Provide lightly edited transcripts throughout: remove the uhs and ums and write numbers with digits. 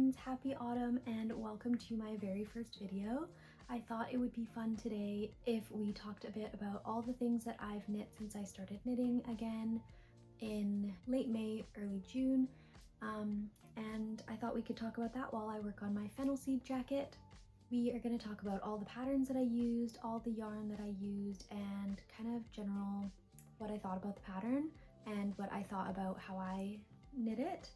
friends, happy autumn and welcome to my very first video. I thought it would be fun today if we talked a bit about all the things that I've knit since I started knitting again in late May, early June. And I thought we could talk about that while I work on my fennel seed jacket. We are going to talk about all the patterns that I used, all the yarn that I used, and kind of general what I thought about the pattern and what I thought about how I knit it.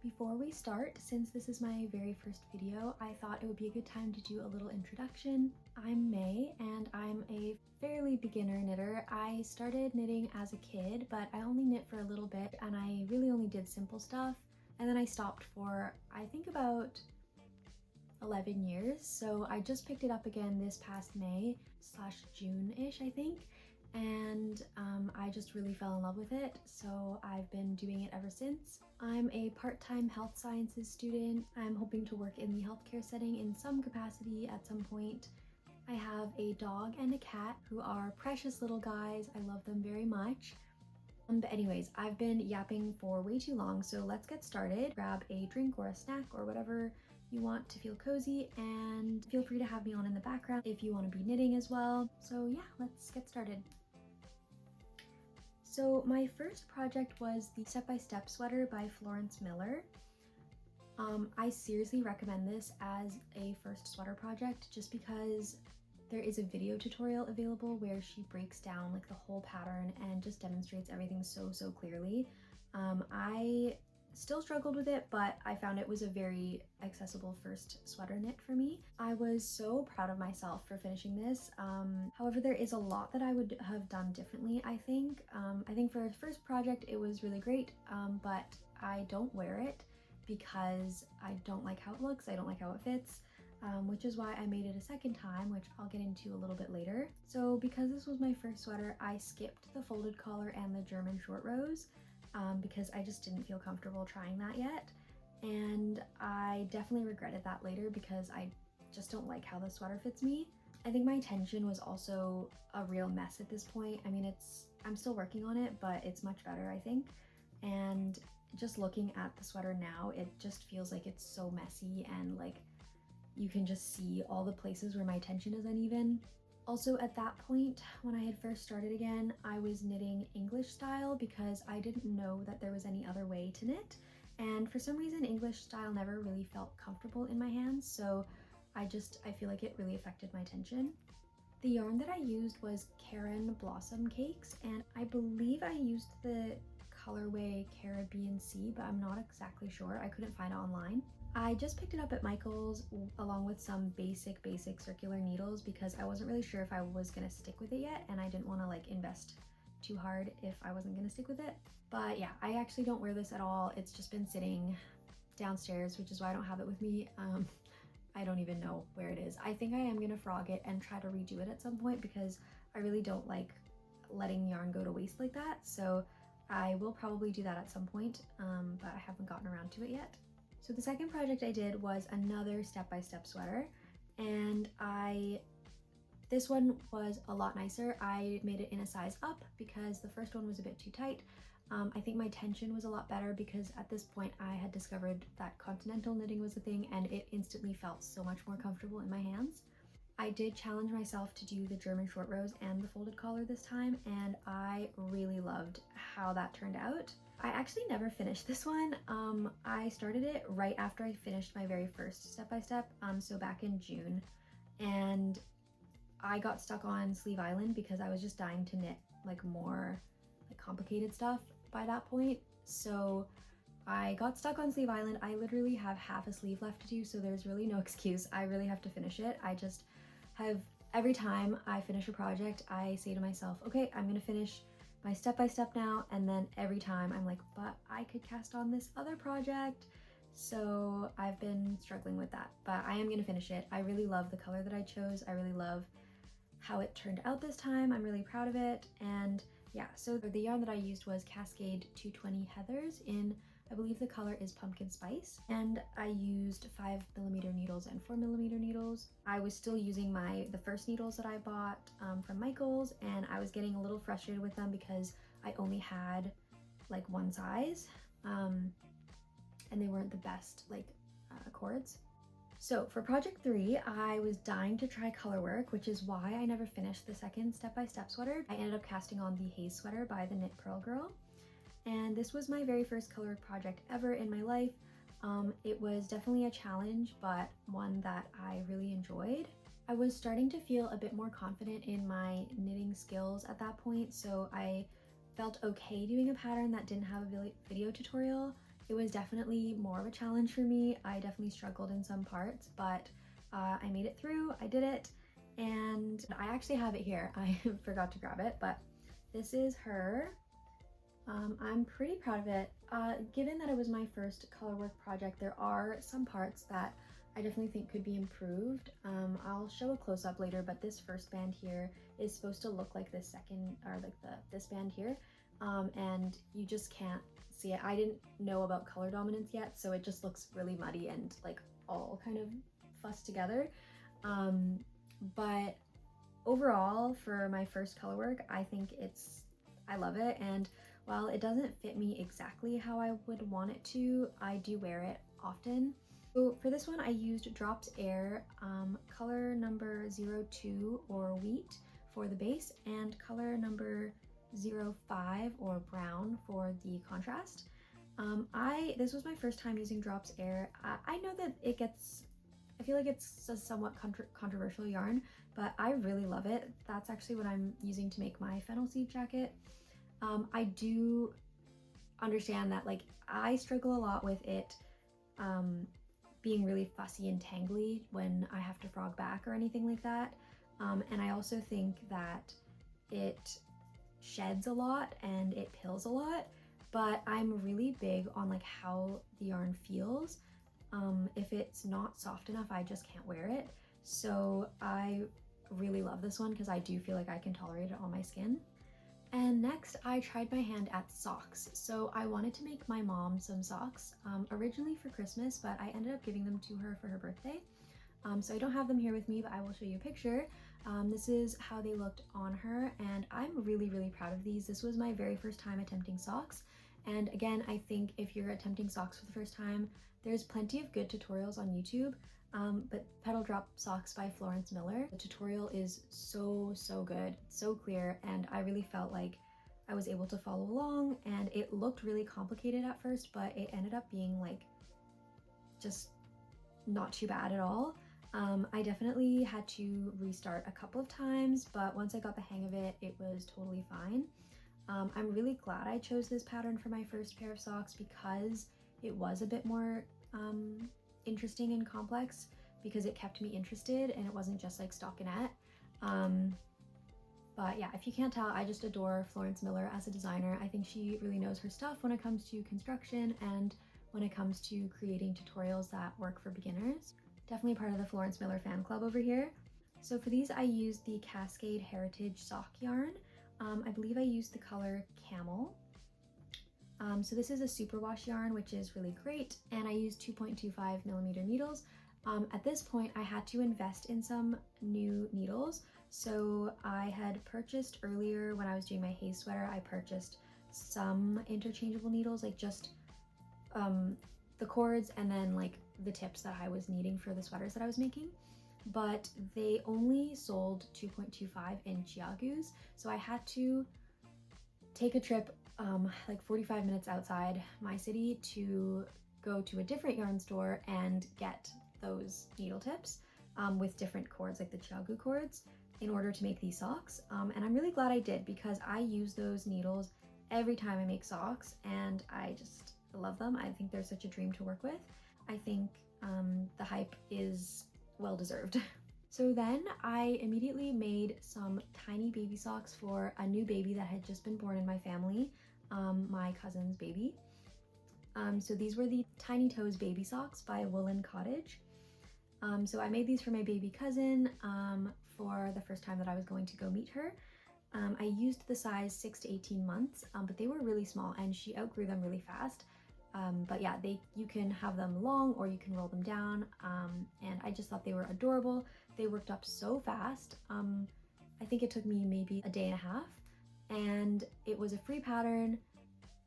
Before we start, since this is my very first video, I thought it would be a good time to do a little introduction. I'm May and I'm a fairly beginner knitter. I started knitting as a kid, but I only knit for a little bit and I really only did simple stuff. And then I stopped for, I think, about 11 years. So I just picked it up again this past May/June-ish, I think. And I just really fell in love with it, so I've been doing it ever since. I'm a part-time health sciences student. I'm hoping to work in the healthcare setting in some capacity at some point. I have a dog and a cat who are precious little guys. I love them very much. But anyways, I've been yapping for way too long, so let's get started. Grab a drink or a snack or whatever you want to feel cozy, and feel free to have me on in the background if you want to be knitting as well. So yeah, let's get started. So my first project was the step-by-step sweater by Florence Miller. I seriously recommend this as a first sweater project just because there is a video tutorial available where she breaks down like the whole pattern and just demonstrates everything so clearly. I still struggled with it, but I found it was a very accessible first sweater knit for me. I was so proud of myself for finishing this. However, there is a lot that I would have done differently, I think. I think for a first project, it was really great, but I don't wear it because I don't like how it looks, I don't like how it fits, which is why I made it a second time, which I'll get into a little bit later. So because this was my first sweater, I skipped the folded collar and the German short rows, because I just didn't feel comfortable trying that yet. And I definitely regretted that later because I just don't like how the sweater fits me. I think my tension was also a real mess at this point. I mean, I'm still working on it, but it's much better, I think. And just looking at the sweater now, it just feels like it's so messy and like you can just see all the places where my tension is uneven. Also at that point, when I had first started again, I was knitting English style because I didn't know that there was any other way to knit. And for some reason, English style never really felt comfortable in my hands, so I feel like it really affected my tension. The yarn that I used was Karen Blossom Cakes, and I believe I used the colorway Caribbean Sea, but I'm not exactly sure. I couldn't find it online. I just picked it up at Michael's along with some basic circular needles because I wasn't really sure if I was gonna stick with it yet, and I didn't want to like invest too hard if I wasn't gonna stick with it. But yeah, I actually don't wear this at all. It's just been sitting downstairs, which is why I don't have it with me. I don't even know where it is. I think I am gonna frog it and try to redo it at some point because I really don't like letting yarn go to waste like that. So I will probably do that at some point, but I haven't gotten around to it yet. So the second project I did was another step-by-step sweater, and this one was a lot nicer. I made it in a size up because the first one was a bit too tight. I think my tension was a lot better because at this point I had discovered that continental knitting was a thing and it instantly felt so much more comfortable in my hands. I did challenge myself to do the German short rows and the folded collar this time, and I really loved how that turned out. I actually never finished this one. I started it right after I finished my very first step-by-step, so back in June, and I got stuck on Sleeve Island because I was just dying to knit like more like complicated stuff by that point. So I got stuck on Sleeve Island. I literally have half a sleeve left to do, so there's really no excuse. I really have to finish it. I just have, every time I finish a project, I say to myself, okay, I'm gonna finish my step-by-step now, and then every time I'm like, but I could cast on this other project. So I've been struggling with that, but I am gonna finish it. I really love the color that I chose. I really love how it turned out this time. I'm really proud of it. And yeah, so the yarn that I used was Cascade 220 Heathers in, I believe the color is Pumpkin Spice, and I used 5mm needles and 4mm needles. I was still using the first needles that I bought from Michael's, and I was getting a little frustrated with them because I only had like one size, and they weren't the best like cords. So for project 3, I was dying to try color work, which is why I never finished the second step-by-step sweater. I ended up casting on the Haze sweater by the Knit Pearl Girl. And this was my very first color work project ever in my life. It was definitely a challenge, but one that I really enjoyed. I was starting to feel a bit more confident in my knitting skills at that point, so I felt okay doing a pattern that didn't have a video tutorial. It was definitely more of a challenge for me. I definitely struggled in some parts, but I made it through, I did it, and I actually have it here. I forgot to grab it, but this is her. I'm pretty proud of it. Given that it was my first color work project, there are some parts that I definitely think could be improved. I'll show a close-up later, but this first band here is supposed to look like this second, or like this band here, and you just can't see it. I didn't know about color dominance yet, so it just looks really muddy and like all kind of fussed together. But overall, for my first color work, I think I love it, and while it doesn't fit me exactly how I would want it to, I do wear it often. So for this one, I used Drops Air color number 02 or Wheat for the base, and color number 05 or Brown for the contrast. This was my first time using Drops Air. I know that I feel like it's a somewhat controversial yarn, but I really love it. That's actually what I'm using to make my fennel seed jacket. I do understand that like I struggle a lot with it being really fussy and tangly when I have to frog back or anything like that. And I also think that it sheds a lot and it pills a lot, but I'm really big on like how the yarn feels. If it's not soft enough, I just can't wear it. So I really love this one because I do feel like I can tolerate it on my skin. And next, I tried my hand at socks. So I wanted to make my mom some socks, originally for Christmas, but I ended up giving them to her for her birthday. So I don't have them here with me, but I will show you a picture. This is how they looked on her, and I'm really, really proud of these. This was my very first time attempting socks. And again, I think if you're attempting socks for the first time, there's plenty of good tutorials on YouTube. But Petal Drop Socks by Florence Miller, the tutorial is so good, so clear, and I really felt like I was able to follow along, and it looked really complicated at first, but it ended up being like just not too bad at all. I definitely had to restart a couple of times, but once I got the hang of it, it was totally fine. I'm really glad I chose this pattern for my first pair of socks because it was a bit more interesting and complex, because it kept me interested and it wasn't just like stockinette. But yeah, if you can't tell, I just adore Florence Miller as a designer. I think she really knows her stuff when it comes to construction and when it comes to creating tutorials that work for beginners. Definitely part of the Florence Miller fan club over here. So for these, I used the Cascade Heritage sock yarn. I believe I used the color Camel. So this is a superwash yarn, which is really great, and I used 2.25mm needles. At this point, I had to invest in some new needles. So I had purchased earlier when I was doing my Haze sweater, I purchased some interchangeable needles, like just the cords and then like the tips that I was needing for the sweaters that I was making. But they only sold 2.25 in Chiagus, so I had to take a trip like 45 minutes outside my city to go to a different yarn store and get those needle tips with different cords, like the Chiagu cords, in order to make these socks. And I'm really glad I did, because I use those needles every time I make socks and I just love them. I think they're such a dream to work with. I think the hype is well deserved. So then I immediately made some tiny baby socks for a new baby that had just been born in my family, my cousin's baby. So these were the Tiny Toes baby socks by Cottage. So I made these for my baby cousin for the first time that I was going to go meet her. I used the size 6 to 18 months, but they were really small and she outgrew them really fast. But yeah, you can have them long or you can roll them down, and I just thought they were adorable. They worked up so fast. I think it took me maybe a day and a half, and it was a free pattern.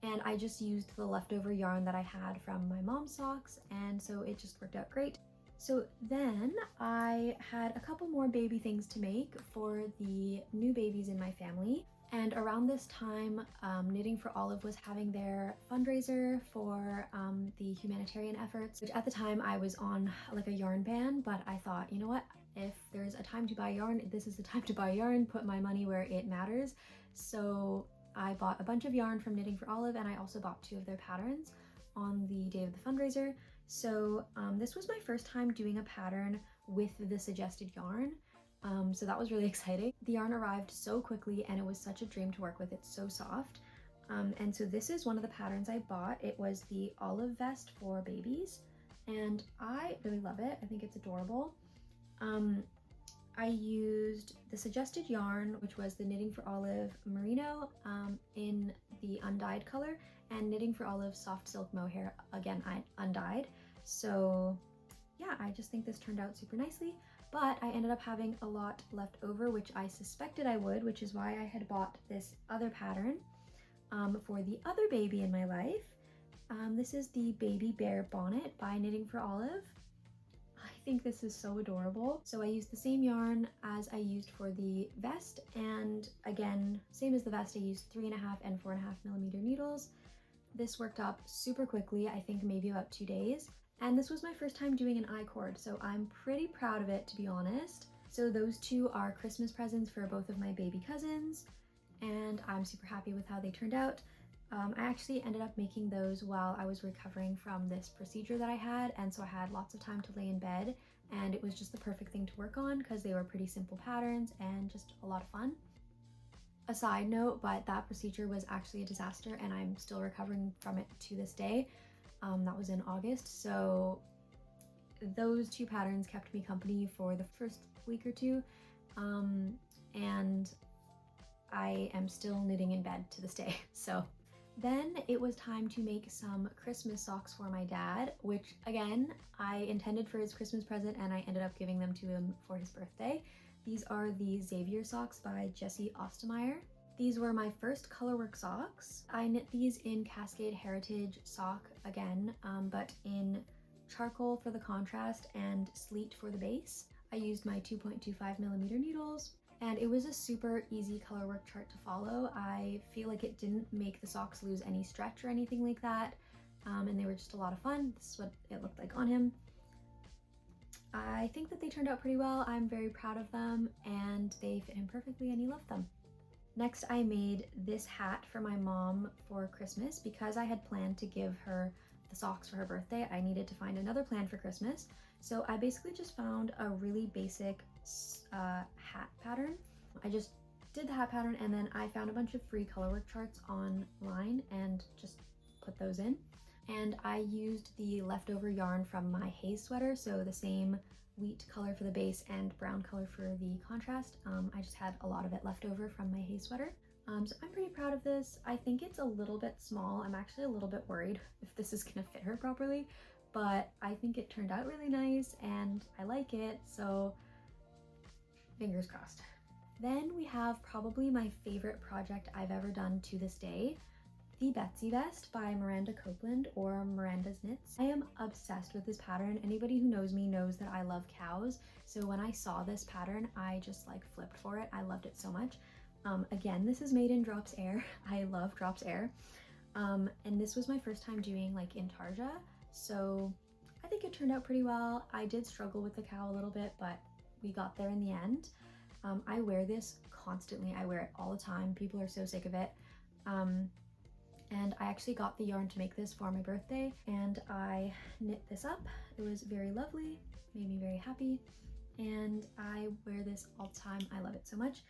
and I just used the leftover yarn that I had from my mom's socks, and so it just worked out great. So then I had a couple more baby things to make for the new babies in my family. And around this time, Knitting for Olive was having their fundraiser for the humanitarian efforts, which at the time I was on like a yarn ban, but I thought, you know what, if there's a time to buy yarn, this is the time to buy yarn, put my money where it matters. So I bought a bunch of yarn from Knitting for Olive, and I also bought 2 of their patterns on the day of the fundraiser. So this was my first time doing a pattern with the suggested yarn. So that was really exciting. The yarn arrived so quickly and it was such a dream to work with. It's so soft. And so this is one of the patterns I bought. It was the olive vest for babies and I really love it. I think it's adorable. I used the suggested yarn, which was the Knitting for Olive merino in the undyed color, and Knitting for Olive soft silk mohair, again, I undyed. So yeah, I just think this turned out super nicely. But I ended up having a lot left over, which I suspected I would, which is why I had bought this other pattern for the other baby in my life. This is the Baby Bear Bonnet by Knitting for Olive. I think this is so adorable. So I used the same yarn as I used for the vest, and again, same as the vest, I used 3.5 and 4.5 millimeter needles. This worked up super quickly, I think maybe about 2 days. And this was my first time doing an I-cord, so I'm pretty proud of it, to be honest. So those 2 are Christmas presents for both of my baby cousins, and I'm super happy with how they turned out. I actually ended up making those while I was recovering from this procedure that I had, and so I had lots of time to lay in bed, and it was just the perfect thing to work on because they were pretty simple patterns and just a lot of fun. A side note, but that procedure was actually a disaster and I'm still recovering from it to this day. That was in August, so those 2 patterns kept me company for the first week or 2, and I am still knitting in bed to this day. So then it was time to make some Christmas socks for my dad, which again, I intended for his Christmas present and I ended up giving them to him for his birthday. These are the Xavier socks by Jessie Ostermeyer. These were my first colorwork socks. I knit these in Cascade Heritage sock again, but in charcoal for the contrast and sleet for the base. I used my 2.25 millimeter needles, and it was a super easy colorwork chart to follow. I feel like it didn't make the socks lose any stretch or anything like that, and they were just a lot of fun. This is what it looked like on him. I think that they turned out pretty well. I'm very proud of them, and they fit him perfectly and he loved them. Next, I made this hat for my mom for Christmas. Because I had planned to give her the socks for her birthday, I needed to find another plan for Christmas. So I basically just found a really basic hat pattern. I just did the hat pattern and then I found a bunch of free colorwork charts online and just put those in. And I used the leftover yarn from my haze sweater, so the same wheat color for the base and brown color for the contrast. I just had a lot of it left over from my haze sweater. So I'm pretty proud of this. I think it's a little bit small. I'm actually a little bit worried if this is gonna fit her properly, but I think it turned out really nice and I like it, so fingers crossed. Then we have probably my favorite project I've ever done to this day, the Betsy Vest by Miranda Copeland, or Miranda's Knits. I am obsessed with this pattern. Anybody who knows me knows that I love cows, so when I saw this pattern, I just like flipped for it. I loved it so much. Again, this is made in Drops Air. I love Drops Air. And this was my first time doing like intarsia, so I think it turned out pretty well. I did struggle with the cow a little bit, but we got there in the end. I wear this constantly. I wear it all the time. People are so sick of it. And I actually got the yarn to make this for my birthday, and I knit this up. It was very lovely, made me very happy, and I wear this all the time. I love it so much.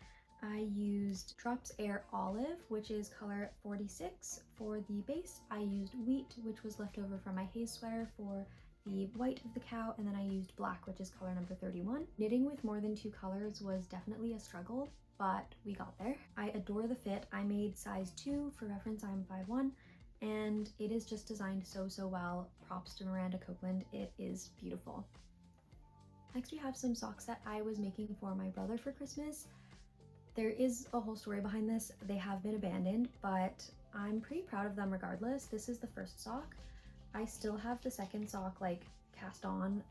I used Drops Air Olive, which is color 46 for the base. I used wheat, which was left over from my haze sweater, for the white of the cow, and then I used black, which is color number 31. Knitting with more than 2 colors was definitely a struggle, but we got there. I adore the fit. I made size 2. For reference, I'm 5'1", and it is just designed so well. Props to Miranda Copeland. It is beautiful. Next, we have some socks that I was making for my brother for Christmas. There is a whole story behind this. They have been abandoned, but I'm pretty proud of them regardless. This is the first sock. I still have the second sock like cast on,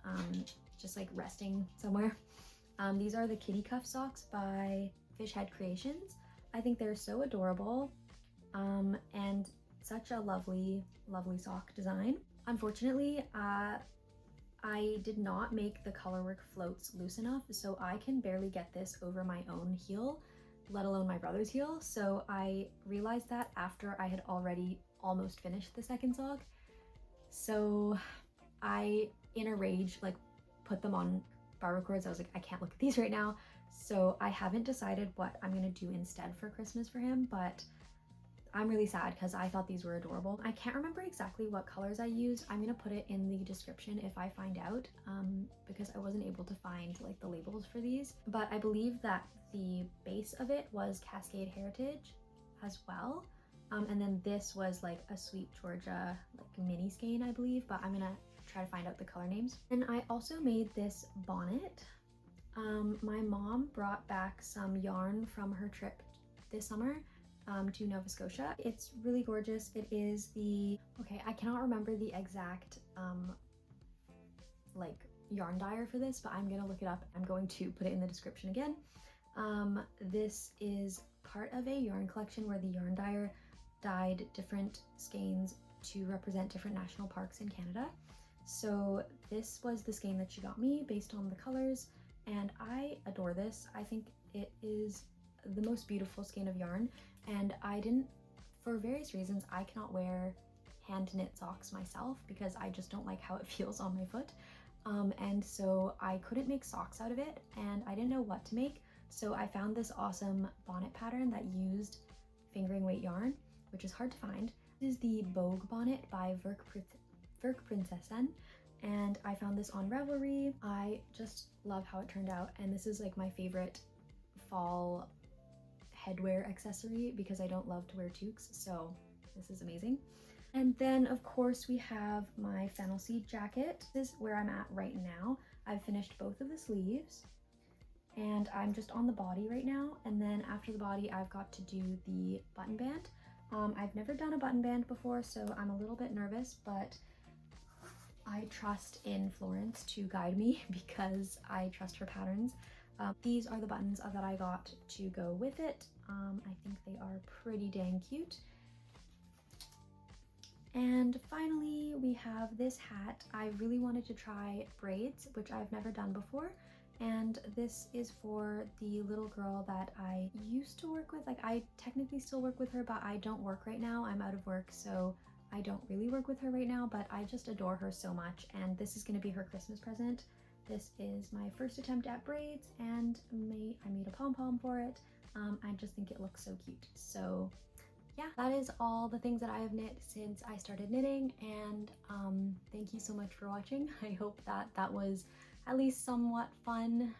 just like resting somewhere. These are the kitty cuff socks by Fish Head Creations. I think they're so adorable, and such a lovely sock design. Unfortunately, I did not make the colorwork floats loose enough, so I can barely get this over my own heel, let alone my brother's heel. So I realized that after I had already almost finished the second sock. So I, in a rage, like put them on bar cords. I was like, I can't look at these right now. So I haven't decided what I'm gonna do instead for Christmas for him, but I'm really sad because I thought these were adorable. I can't remember exactly what colors I used. I'm gonna put it in the description if I find out, because I wasn't able to find like the labels for these. But I believe that the base of it was Cascade Heritage as well. And then this was like a Sweet Georgia like mini skein, I believe, but I'm gonna try to find out the color names. And I also made this bonnet. My mom brought back some yarn from her trip this summer to Nova Scotia. It's really gorgeous. It is the, okay, I cannot remember the exact like yarn dyer for this, but I'm gonna look it up. I'm going to put it in the description again. This is part of a yarn collection where the yarn dyer dyed different skeins to represent different national parks in Canada. So this was the skein that she got me based on the colors, and I adore this. I think it is the most beautiful skein of yarn, and for various reasons, I cannot wear hand knit socks myself because I just don't like how it feels on my foot. And so I couldn't make socks out of it, and I didn't know what to make. So I found this awesome bonnet pattern that used fingering weight yarn, which is hard to find. This is the Bogue bonnet by Verkprinsessen, and I found this on Ravelry. I just love how it turned out, and this is like my favorite fall headwear accessory because I don't love to wear toques, so this is amazing. And then of course we have my fennel seed jacket. This is where I'm at right now. I've finished both of the sleeves and I'm just on the body right now, and then after the body I've got to do the button band. I've never done a button band before, so I'm a little bit nervous, but I trust in Florence to guide me because I trust her patterns. These are the buttons that I got to go with it. I think they are pretty dang cute. And finally, we have this hat. I really wanted to try braids, which I've never done before. And this is for the little girl that I used to work with. Like, I technically still work with her, but I don't work right now. I'm out of work, so I don't really work with her right now, but I just adore her so much. And this is gonna be her Christmas present. This is my first attempt at braids, and I made a pom-pom for it. I just think it looks so cute. So yeah, that is all the things that I have knit since I started knitting, and thank you so much for watching. I hope that was at least somewhat fun.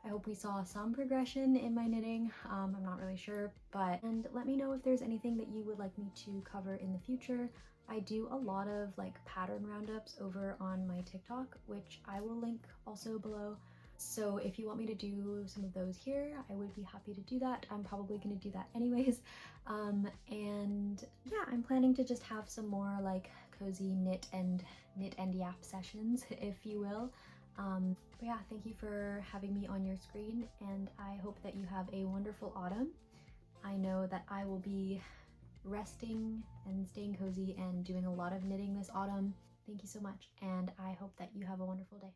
I hope we saw some progression in my knitting. I'm not really sure, and let me know if there's anything that you would like me to cover in the future. I do a lot of like pattern roundups over on my TikTok, which I will link also below. So if you want me to do some of those here, I would be happy to do that. I'm probably going to do that anyways. And yeah, I'm planning to just have some more like cozy knit and yap sessions, if you will. But yeah, thank you for having me on your screen, and I hope that you have a wonderful autumn. I know that I will be resting and staying cozy and doing a lot of knitting this autumn. Thank you so much, and I hope that you have a wonderful day.